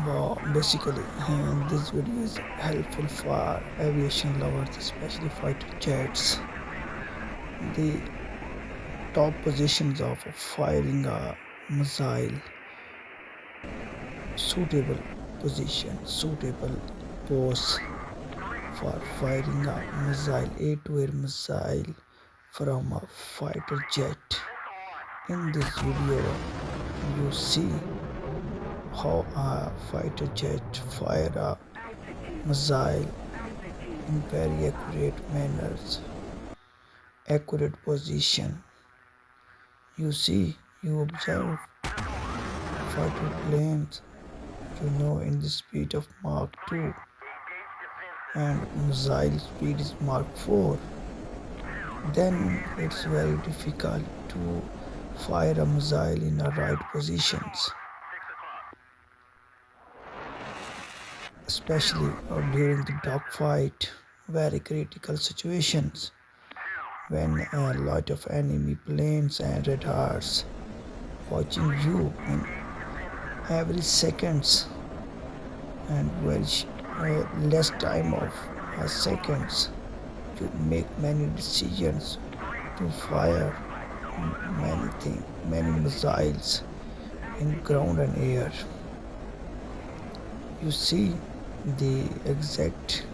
Basically, this video is helpful for aviation lovers, especially fighter jets. The top positions of firing a missile, suitable suitable pose for firing a missile, air-to-air missile from a fighter jet. In this video, you see how a fighter jet fire a missile in very accurate position. You observe fighter planes, in the speed of Mach 2 and missile speed is Mach 4. Then it's very difficult to fire a missile in the right positions, especially during the dogfight, very critical situations when a lot of enemy planes and radars watching you in every seconds and very less time of seconds to make many decisions to fire many missiles in ground and air. You see the exact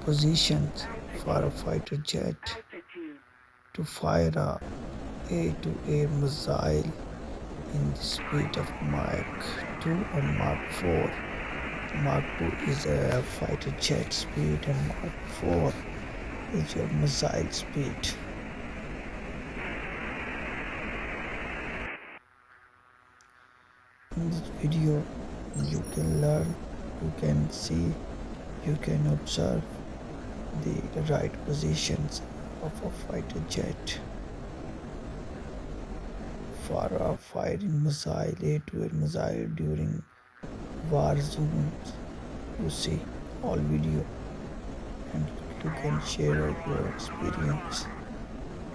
positions for a fighter jet to fire a air-to-air missile in the speed of Mach 2 and Mach 4. Mach 2 is a fighter jet speed and Mach 4 is your missile speed. In this video, you can learn, you can see, you can observe the right positions of a fighter jet for a firing missile, air-to-air missile during war zones. You see all video and you can share your experience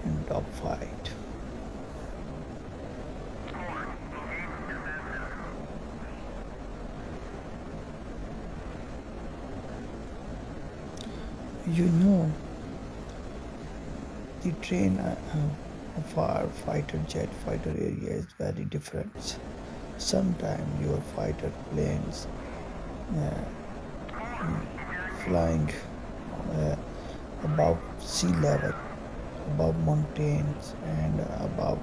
in dogfight. The train of our fighter jet fighter area is very different. Sometimes your fighter planes flying above sea level, above mountains and above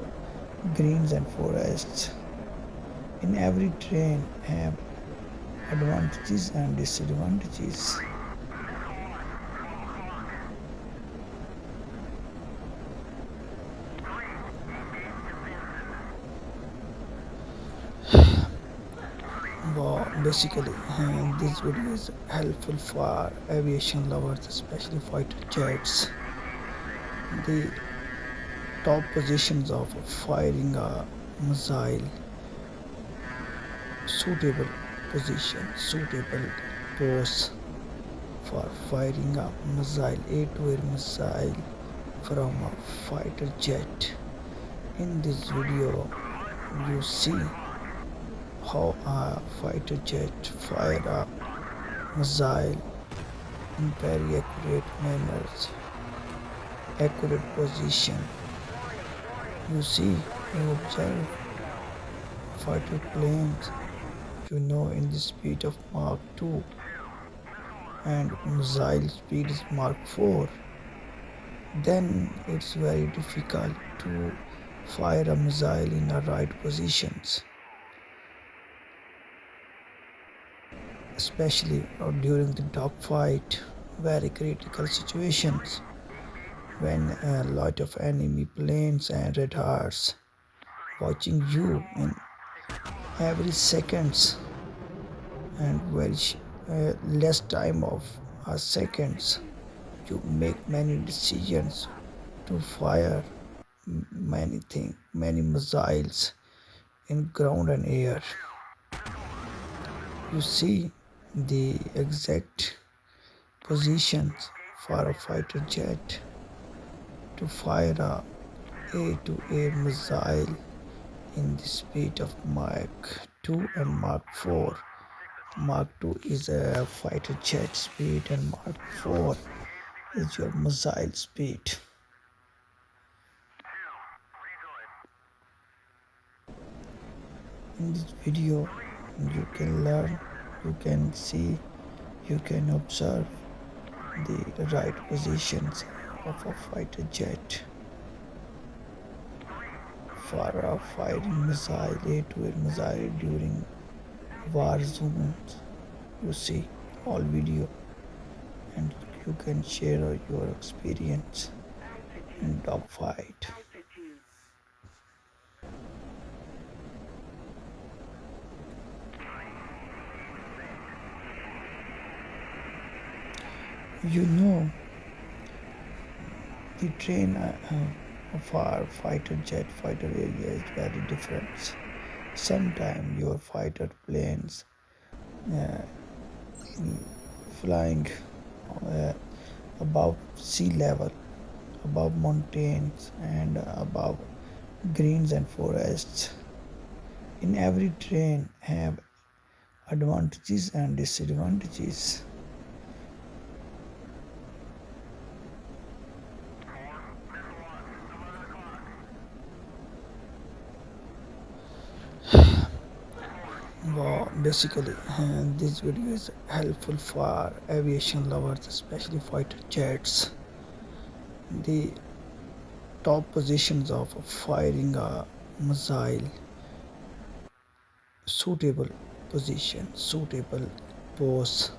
greens and forests. In every train have advantages and disadvantages. Basically, this video is helpful for aviation lovers, especially fighter jets. The top positions of firing a missile, suitable pose for firing a missile, air-to-air missile from a fighter jet. In this video, you see how a fighter jet fire a missile in very accurate position. You observe fighter planes, in the speed of Mach 2 and missile speed is Mach 4. Then it's very difficult to fire a missile in the right positions, especially during the dogfight, very critical situations when a lot of enemy planes and radars watching you in every seconds and very less time of seconds to make many decisions to fire many missiles in ground and air. You see the exact positions for a fighter jet to fire a air-to-air missile in the speed of Mach 2 and Mach 4. Mark 2 is a fighter jet speed, and Mark 4 is your missile speed. In this video, you can learn, you can see, you can observe the right positions of a fighter jet for a firing missile, air-to-air missile during war zones. You see all video, and you can share your experience in dogfight. You know, the train of our fighter jet fighter area is very different. Sometimes your fighter planes uh, flying uh, above sea level, above mountains, and above greens and forests. In every train have advantages and disadvantages. Well, basically, this video is helpful for aviation lovers, especially fighter jets. The top positions of firing a missile, suitable position, suitable pose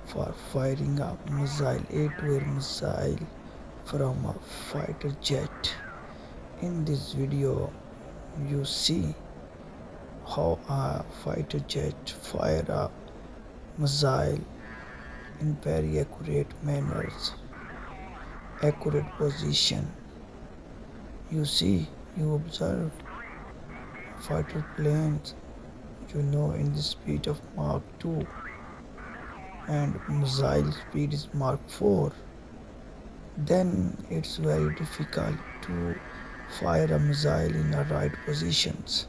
for firing a missile, air-to-air missile from a fighter jet. In this video, you see how a fighter jet fire a missile in very accurate manners, accurate position. You see, you observe fighter planes, you know, in the speed of Mach 2, and missile speed is Mach 4. Then it's very difficult to fire a missile in the right positions,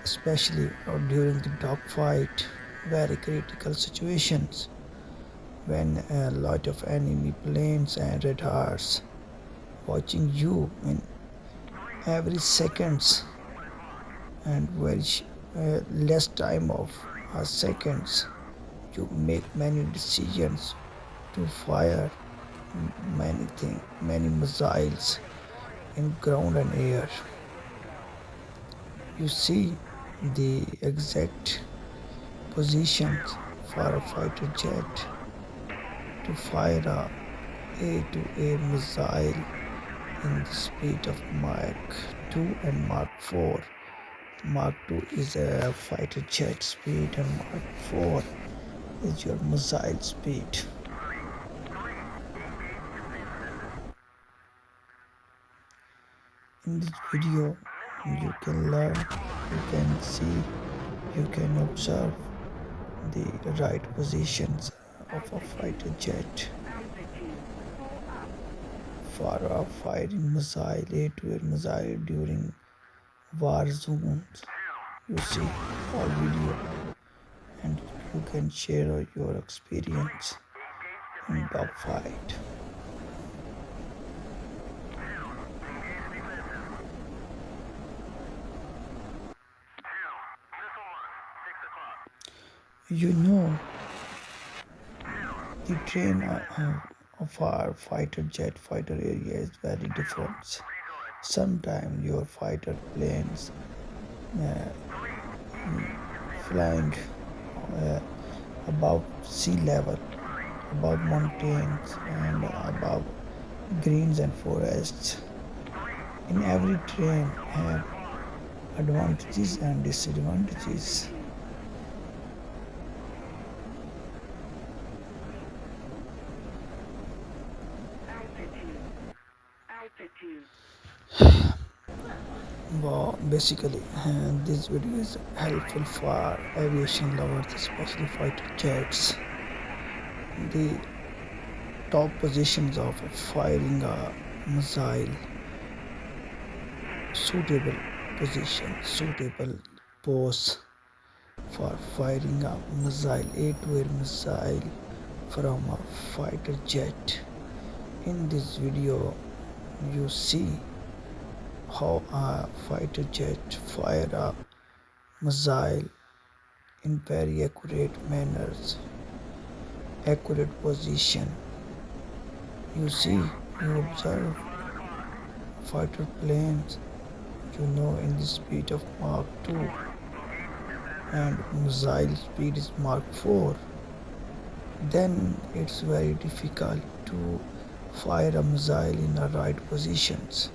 especially during the dogfight, very critical situations when a lot of enemy planes and radars watching you in every seconds, and very less time of seconds you make many decisions to fire many missiles in ground and air. You see the exact positions for a fighter jet to fire a air-to-air missile in the speed of Mach 2 and Mach 4. Mach 2 is a fighter jet speed, and Mach 4 is your missile speed. In this video, you can learn, you can see, you can observe the right positions of a fighter jet for a firing missile, air-to-air missile during war zones. You see all video, and you can share your experience in dogfight. You know, the train of our fighter jet fighter area is very different. Sometimes your fighter planes uh, flying uh, above sea level, above mountains, and above greens and forests. In every train have advantages and disadvantages. Well, basically, this video is helpful for aviation lovers, especially fighter jets. The top positions of firing a missile, suitable position, suitable pose for firing a missile, air-to-air missile from a fighter jet. In this video, you see how a fighter jet fire a missile in very accurate manners, accurate position. You observe fighter planes, in the speed of Mach 2 and missile speed is Mach 4. Then it's very difficult to fire a missile in the right positions,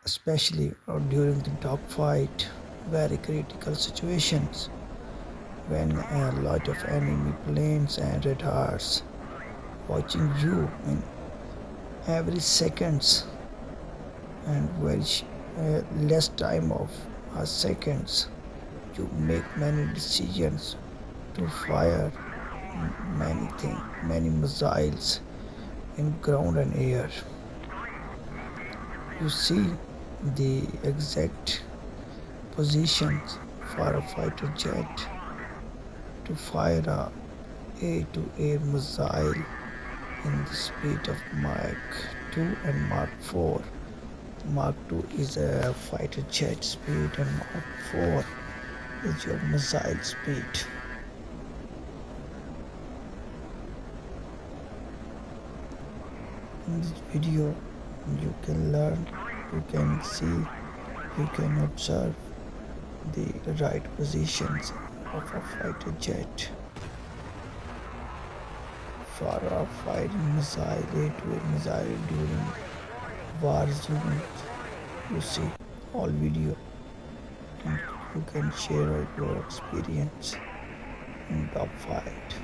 especially during the dogfight, very critical situations when a lot of enemy planes and radars watching you in every seconds and very less time of seconds. You make many decisions to fire many missiles in ground and air. You see the exact positions for a fighter jet to fire a air-to-air missile in the speed of Mach 2 and Mach 4. Mach 2 is a fighter jet speed and Mach 4 is your missile speed. In this video, you can learn, you can see, you can observe the right positions of a fighter jet for a firing missile, air-to-air missile during war zone. You see all video and you can share your experience in dogfight.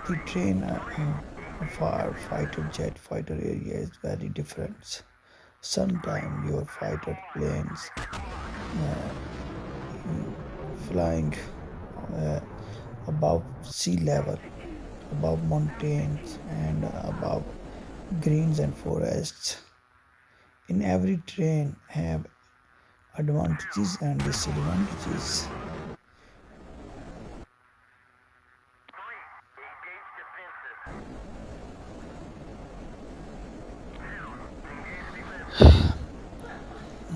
The train for fighter jet fighter area is very different. Sometimes your fighter planes flying uh, above sea level, above mountains and above greens and forests. In every train have advantages and disadvantages.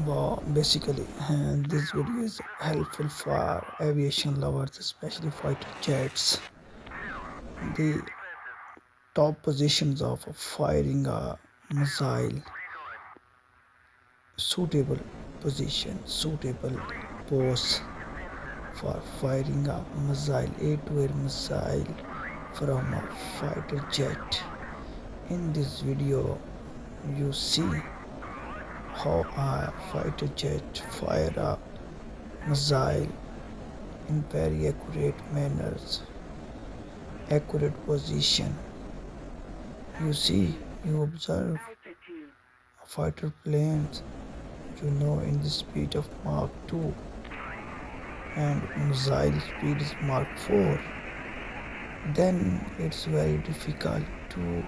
Well, basically, this video is helpful for aviation lovers, especially fighter jets. The top positions of firing a missile, suitable position, suitable pose for firing a missile, air-to-air missile from a fighter jet. In this video, you see how a fighter jet fire a missile in very accurate manners, accurate position. You observe fighter planes, in the speed of Mach 2 and missile speed is Mach 4. Then it's very difficult to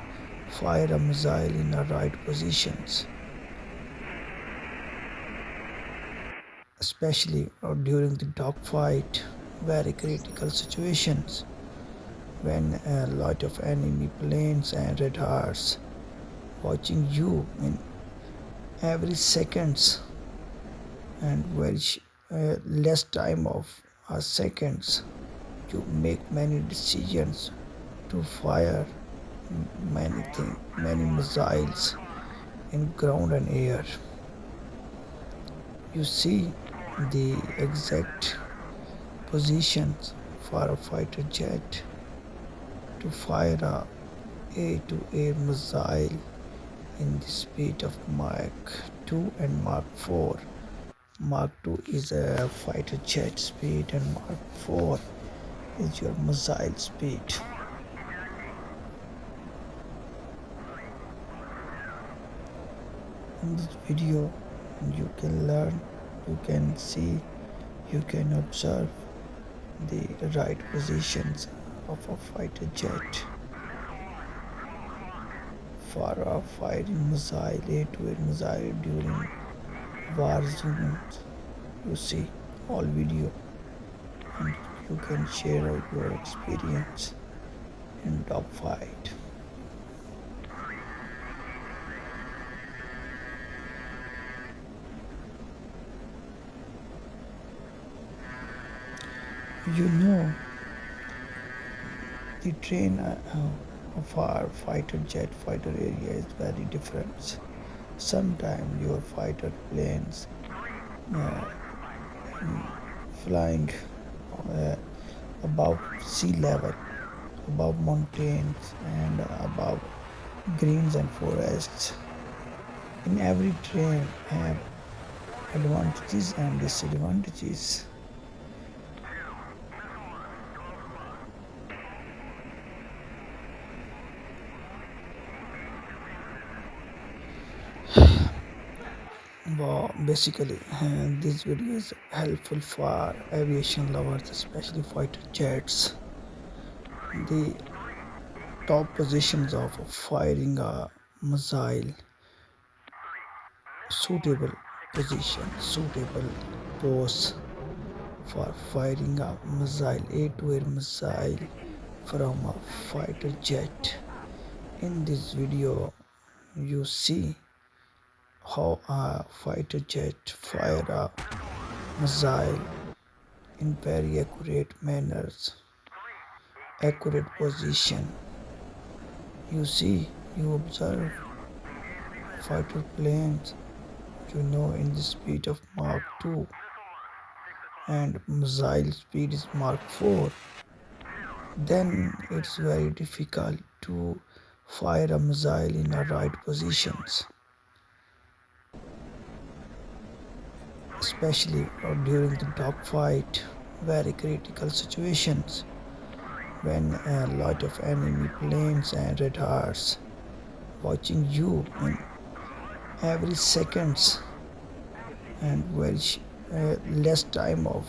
fire a missile in the right positions, especially during the dogfight, very critical situations when a lot of enemy planes and radars watching you in every seconds and very less time of seconds. You make many decisions to fire many missiles in ground and air. You see the exact positions for a fighter jet to fire a air-to-air missile in the speed of Mach 2 and Mach 4. Mach 2 is a fighter jet speed and Mach 4 is your missile speed. In this video, you can learn, you can see, You can observe the right positions of a fighter jet for a firing missile, air-to-air missile during war zones. You see all video and you can share your experience in dogfight. You know the train of our fighter jet fighter area is very different. Sometimes your fighter planes uh, flying uh, above sea level, above mountains and above greens and forests. In every train have advantages and disadvantages. Well, basically, this video is helpful for aviation lovers, especially fighter jets. The top positions of firing a missile, suitable position, suitable pose for firing a missile, air-to-air missile from a fighter jet. In this video, you see how a fighter jet fire a missile in very accurate manners, accurate position. You observe fighter planes, in the speed of Mach 2 and missile speed is Mach 4. Then it's very difficult to fire a missile in the right positions, especially during the dogfight, very critical situations when a lot of enemy planes and radars watching you in every seconds and very less time of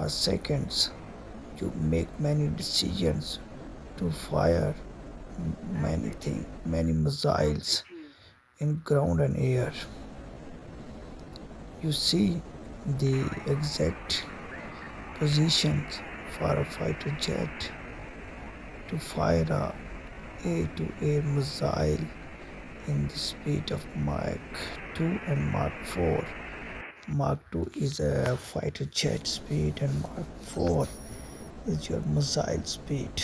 seconds. You make many decisions to fire many missiles in ground and air. You see the exact positions for a fighter jet to fire a air-to-air missile in the speed of Mach 2 and Mach 4. Mach 2 is a fighter jet speed and Mach 4 is your missile speed.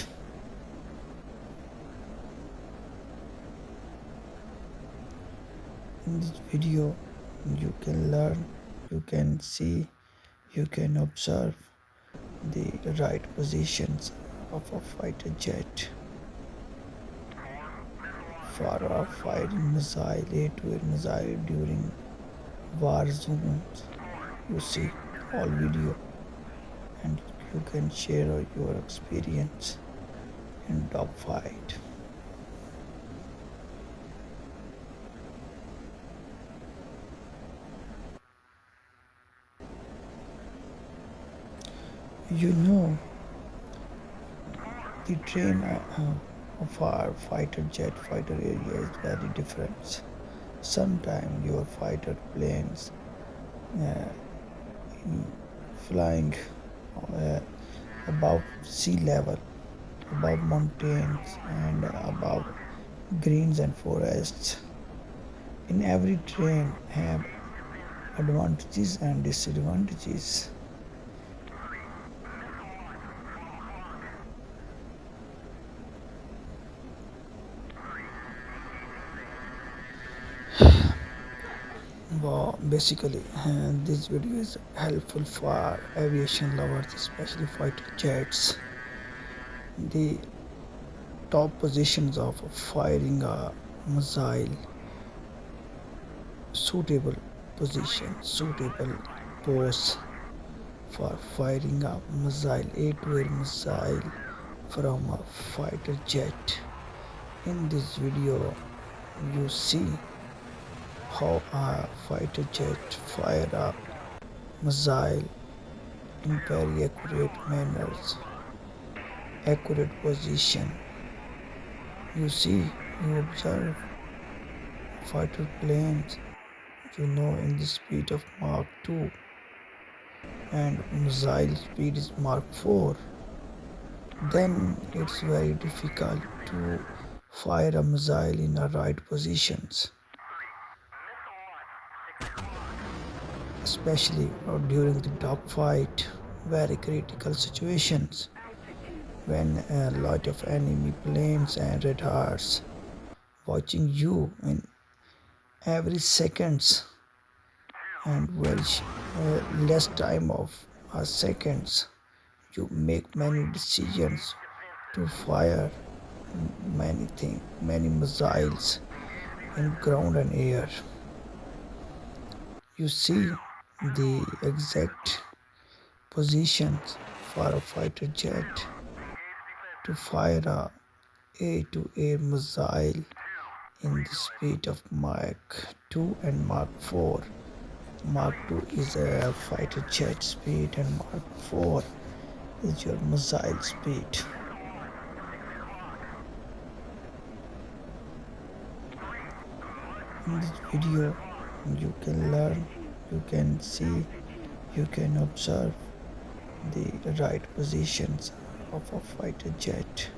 In this video, you can learn, you can see, you can observe the right positions of a fighter jet for a firing missile, air-to-air missile during war zones. You see all video and you can share your experience in dogfight. You know the train of our fighter jet fighter area is very different. Sometimes your fighter planes uh, flying uh, above sea level, above mountains and above greens and forests. In every train have advantages and disadvantages. Well, basically, this video is helpful for aviation lovers, especially fighter jets. The top positions of firing a missile, suitable position, suitable pose for firing a missile, air-to-air missile from a fighter jet. In this video, you see how a fighter jet fire a missile in very accurate manners, accurate position. You see, you observe fighter planes, in the speed of Mach 2 and missile speed is Mach 4, then it's very difficult to fire a missile in the right positions, especially during the dogfight, very critical situations when a lot of enemy planes and radars watching you in every seconds and less time of seconds. You make many decisions to fire many missiles in ground and air. You see the exact positions for a fighter jet to fire a air-to-air missile in the speed of Mach 2 and Mach 4. Mach 2 is a fighter jet speed and Mach 4 is your missile speed. In this video, you can learn, you can see, you can observe the right positions of a fighter jet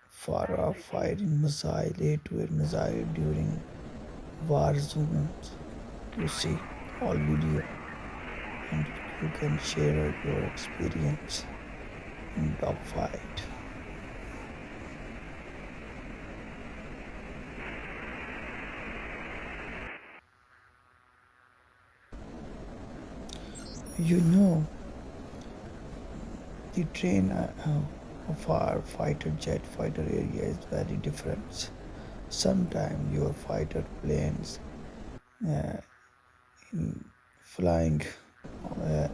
for a firing missile, air-to-air missile during war zones. You see all video and you can share your experience in dogfight. You know, the train of our fighter jet fighter area is very different. Sometimes your fighter planes uh, flying uh,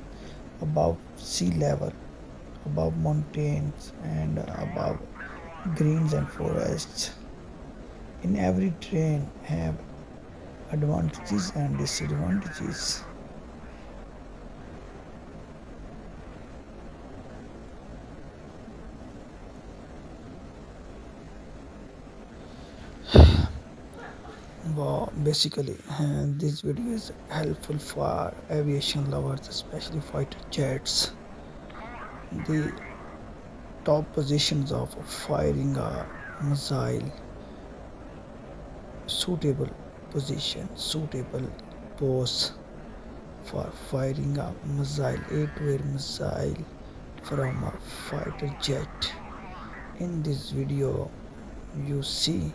above sea level, above mountains and above greens and forests. In every train have advantages and disadvantages. Well, basically, this video is helpful for aviation lovers, especially fighter jets. The top positions of firing a missile, suitable position, suitable pose for firing a missile, air-to-air missile from a fighter jet. In this video, you see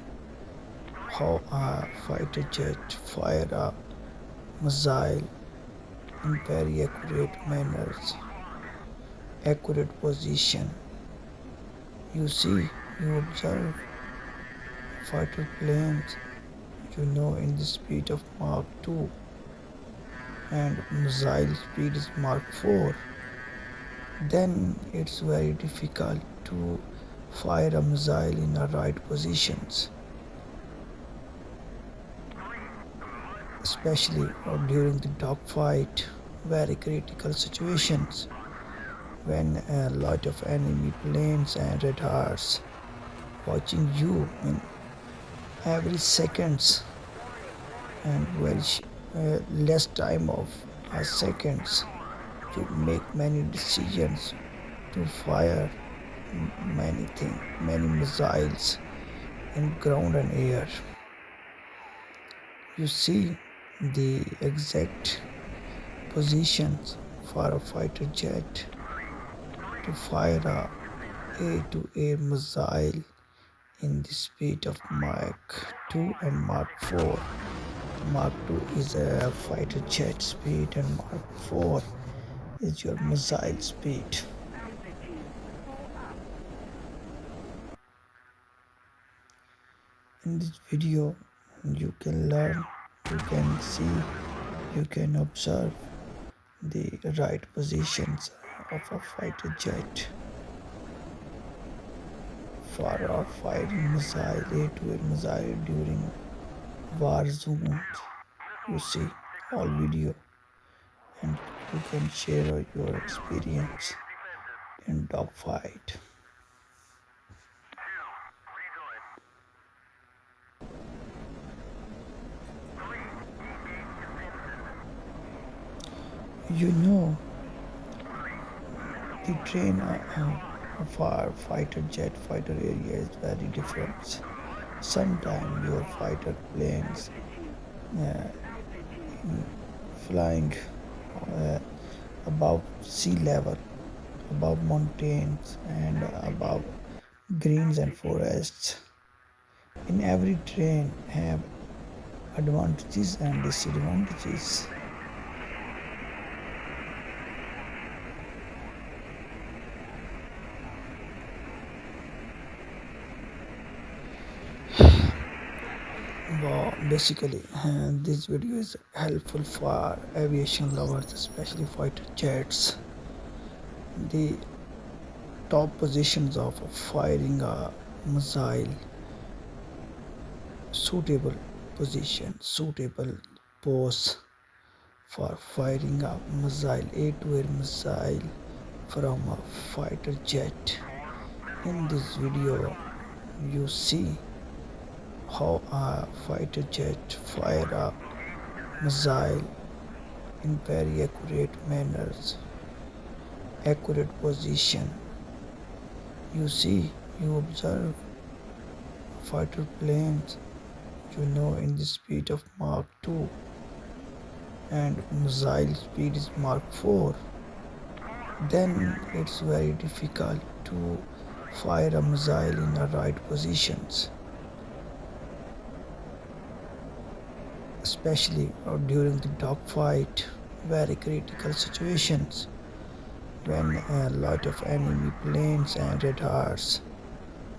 how a fighter jet fire a missile in very accurate manners, accurate position. You see, you observe fighter planes, in the speed of Mach 2 and missile speed is Mach 4, then it's very difficult to fire a missile in the right positions, especially during the dogfight, very critical situations when a lot of enemy planes and radars watching you in every seconds and less time of seconds. You make many decisions to fire many missiles in ground and air. You see the exact positions for a fighter jet to fire a air-to-air missile in the speed of Mach 2 and Mach 4. Mach 2 is a fighter jet speed and Mach 4 is your missile speed. In this video, you can learn, you can see, you can observe the right positions of a fighter jet for a firing missile, air-to-air missile during war zones. You see all video and you can share your experience in dogfight. You know, the train of our fighter jet fighter area is very different. Sometimes your fighter planes uh, flying uh, above sea level, above mountains, and above greens and forests. In every train have advantages and disadvantages. Well, basically, this video is helpful for aviation lovers, especially fighter jets. The top positions of firing a missile, suitable position, suitable pose for firing a missile, air-to-air missile from a fighter jet. In this video, you see how a fighter jet fire a missile in very accurate manners, accurate position. You observe fighter planes, in the speed of Mach 2 and missile speed is Mach 4. Then it's very difficult to fire a missile in the right positions, especially during the dogfight, very critical situations when a lot of enemy planes and radars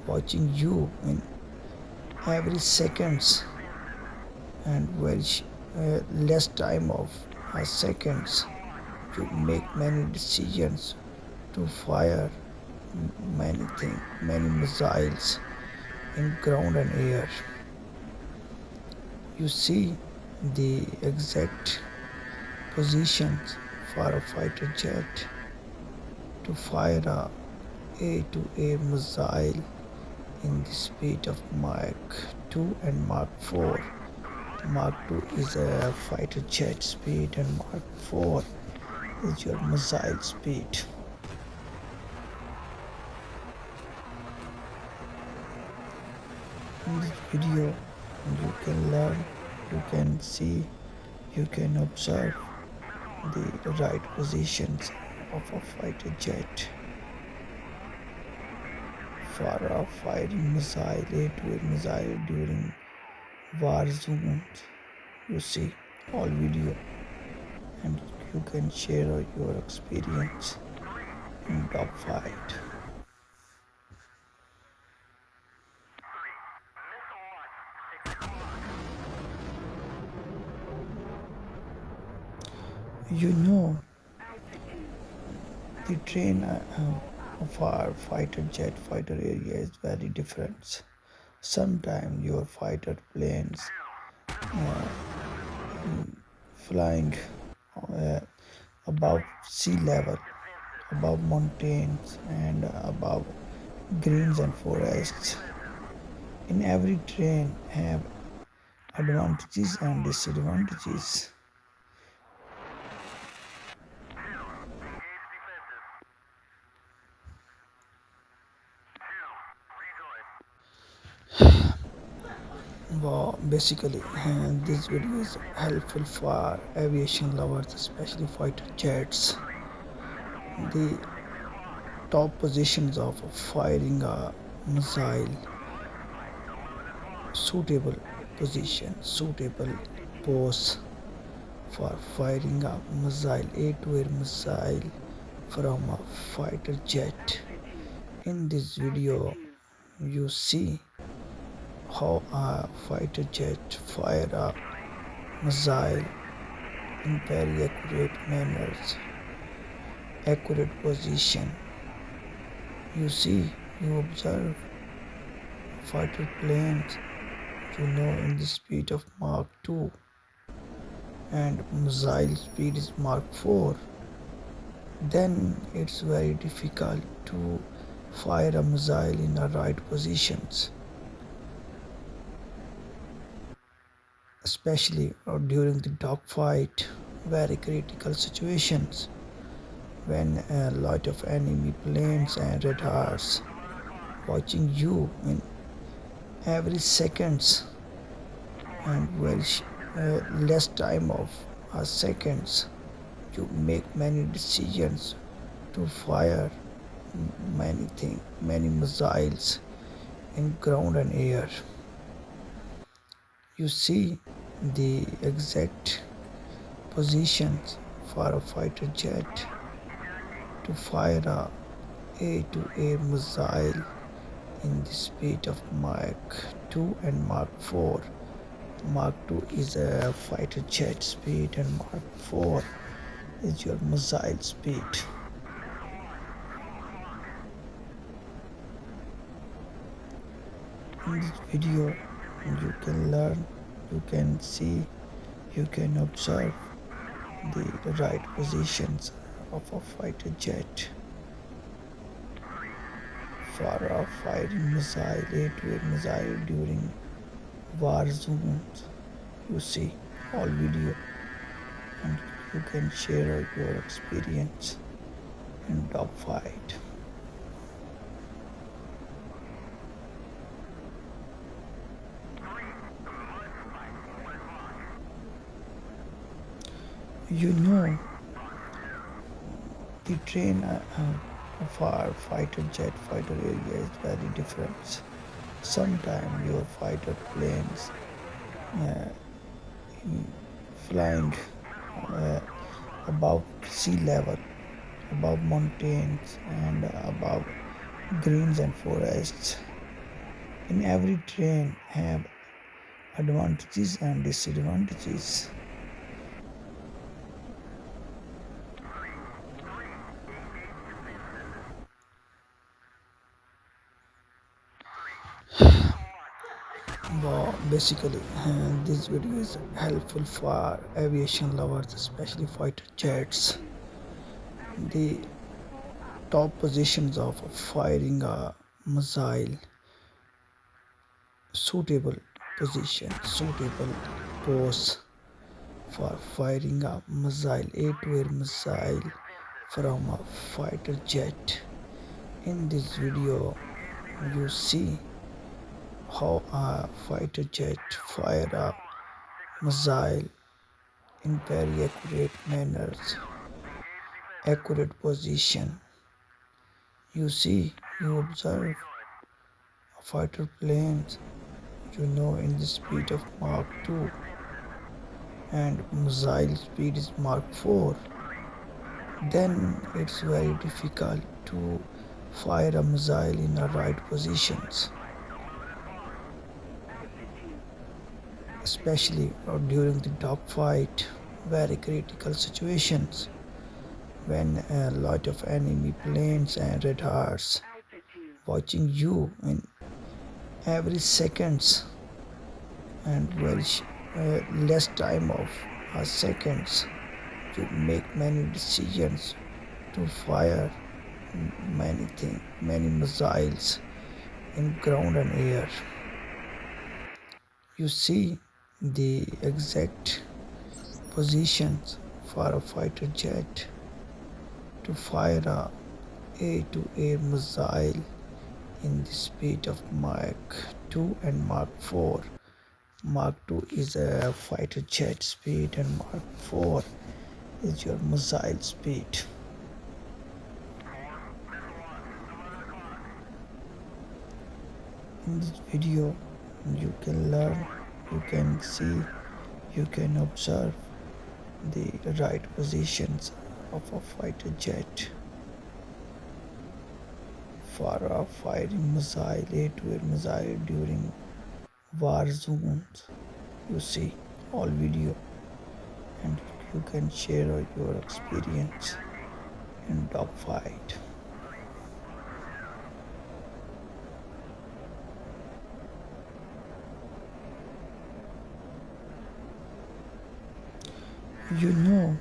watching you in every seconds and very less time of seconds to make many decisions to fire many missiles in ground and air. You see the exact positions for a fighter jet to fire a air-to-air missile in the speed of Mach 2 and Mach 4. Mach 2 is a fighter jet speed and Mach 4 is your missile speed. In this video, you can learn, you can see, you can observe the right positions of a fighter jet for a firing missile, air-to-air missile during war zones. You see all video and you can share your experience in dogfight. You know, the train of our fighter jet fighter area is very different. Sometimes your fighter planes uh, flying uh, above sea level, above mountains, and above greens and forests. In every train have advantages and disadvantages. Well, basically, this video is helpful for aviation lovers, especially fighter jets. The top positions of firing a missile, suitable position, suitable pose for firing a missile, air-to-air missile from a fighter jet. In this video, you see how a fighter jet fire a missile in very accurate manners, accurate position. You observe fighter planes, in the speed of Mach 2 and missile speed is Mach 4. then it's very difficult to fire a missile in the right positions, especially during the dogfight, very critical situations when a lot of enemy planes and radars watching you in every seconds and very less time of seconds. You make many decisions to fire many missiles in ground and air. You see the exact positions for a fighter jet to fire a A-to-air missile in the speed of Mach 2 and Mach 4. Mach 2 is a fighter jet speed and Mach 4 is your missile speed. In this video you can learn, you can see, you can observe the right positions of a fighter jet for a firing missile, A-to-air missile during war zones. You see all video and you can share your experience in dogfight. You know the train of our fighter jet fighter area is very different. Sometimes your fighter planes uh, flying uh, above sea level, above mountains and above greens and forests. In every train have advantages and disadvantages. Basically, this video is helpful for aviation lovers, especially fighter jets. The top positions of firing a missile, suitable position, suitable pose for firing a missile, A-to-air missile from a fighter jet. In this video, you see how a fighter jet fire a missile in very accurate manners, accurate position. You see, you observe fighter planes, you know, in the speed of Mach 2 and missile speed is Mach 4. Then it's very difficult to fire a missile in the right positions, especially during the dogfight, very critical situations when a lot of enemy planes and radars watching you in every seconds and very less time of seconds. You make many decisions to fire many missiles in ground and air. You see the exact positions for a fighter jet to fire a A-to-air missile in the speed of Mach 2 and Mach 4. Mach 2 is a fighter jet speed and Mach 4 is your missile speed. In this video you can learn, you can see, you can observe the right positions of a fighter jet for a firing missile, A-to-air missile during war zones. You see all video and you can share your experience in dogfight. You know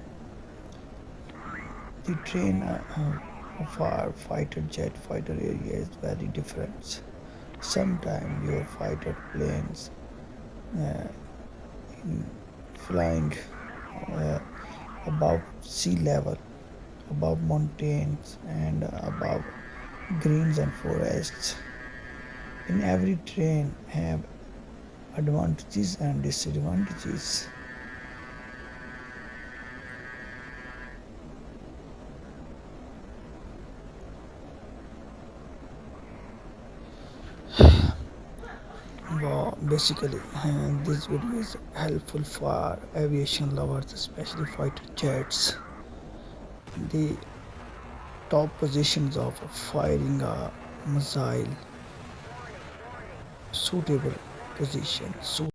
The train of our fighter jet fighter area is very different. Sometimes your fighter planes uh, flying uh, above sea level, above mountains, and above greens and forests. In every train have advantages and disadvantages. Well, basically, this video is helpful for aviation lovers, especially fighter jets. The top positions of firing a missile, suitable position,